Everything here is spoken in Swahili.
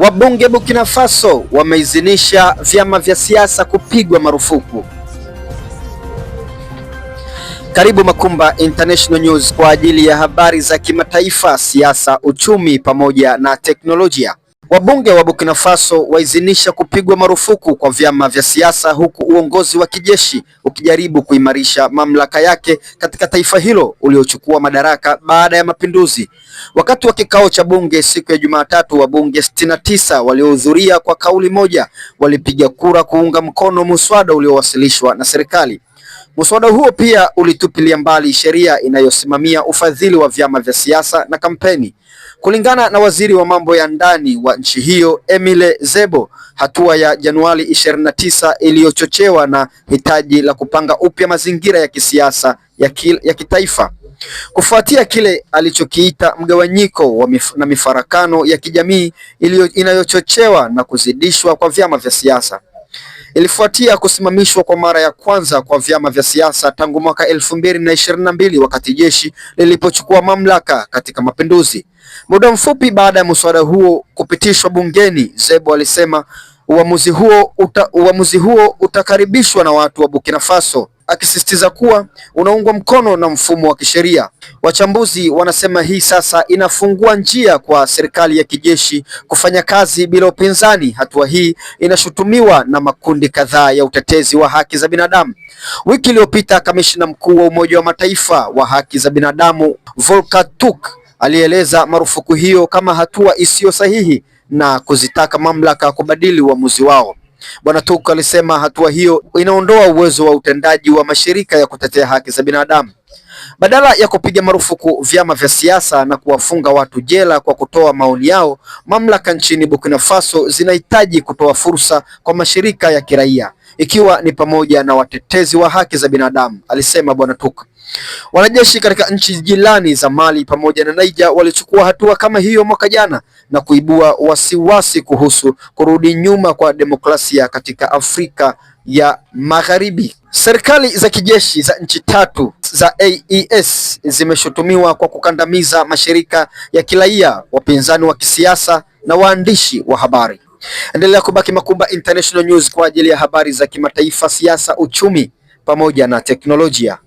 Wabunge Burkina Faso wameidhinisha vyama vya siasa kupigwa marufuku. Karibu Makumba International News kwa ajili ya habari za kimataifa, siasa, uchumi pamoja na teknolojia. Wabunge wa Burkina Faso waidhinisha kupigwa marufuku kwa vyama vya siasa, huku uongozi wa kijeshi ukijaribu kuimarisha mamlaka yake katika taifa hilo uliochukua madaraka baada ya mapinduzi. Wakati wa kikao cha bunge siku ya Jumatatu, wabunge 69 waliohudhuria kwa kauli moja walipiga kura kuunga mkono muswada uliowasilishwa na serikali. Muswada huo pia ulitupilia mbali sheria inayosimamia ufadhili wa vyama vya siasa na kampeni. Kulingana na waziri wa mambo ya ndani wa nchi hiyo, Emile Zebo, hatua ya Januari 29 iliyochochewa na hitaji la kupanga upya mazingira ya kisiasa ya kitaifa kufuatia kile alichokiita mgawanyiko na mifarakano ya kijamii inayochochewa na kuzidishwa kwa vyama vya siasa. Ilifuatia kusimamishwa kwa mara ya kwanza kwa vyama vya siasa tangu mwaka 2022 wakati jeshi lilipochukua mamlaka katika mapinduzi. Muda mfupi baada ya muswada huo kupitishwa bungeni, Zebo alisema uamuzi huo utakaribishwa na watu wa Burkina Faso, akisisitiza kuwa unaungwa mkono na mfumo wa kisheria. Wachambuzi wanasema hii sasa inafungua njia kwa serikali ya kijeshi kufanya kazi bila upinzani. Hatua hii inashutumiwa na makundi kadhaa ya utetezi wa haki za binadamu. Wiki iliyopita, kamishna mkuu wa Umoja wa Mataifa wa haki za binadamu Volker Turk alieleza marufuku hiyo kama hatua isiyo sahihi na kuzitaka mamlaka kubadili uamuzi wao. Bwana Turk alisema hatua hiyo inaondoa uwezo wa utendaji wa mashirika ya kutetea haki za binadamu. Badala ya kupiga marufuku vyama vya siasa na kuwafunga watu jela kwa kutoa maoni yao, mamlaka nchini Burkina Faso zinahitaji kutoa fursa kwa mashirika ya kiraia, ikiwa ni pamoja na watetezi wa haki za binadamu, alisema Bwana Turk. Wanajeshi katika nchi jirani za Mali pamoja na Niger walichukua hatua kama hiyo mwaka jana na kuibua wasiwasi kuhusu kurudi nyuma kwa demokrasia katika Afrika ya Magharibi. Serikali za kijeshi za nchi tatu za AES zimeshutumiwa kwa kukandamiza mashirika ya kiraia, wapinzani wa kisiasa na waandishi wa habari. Endelea kubaki Makumba International News kwa ajili ya habari za kimataifa, siasa, uchumi pamoja na teknolojia.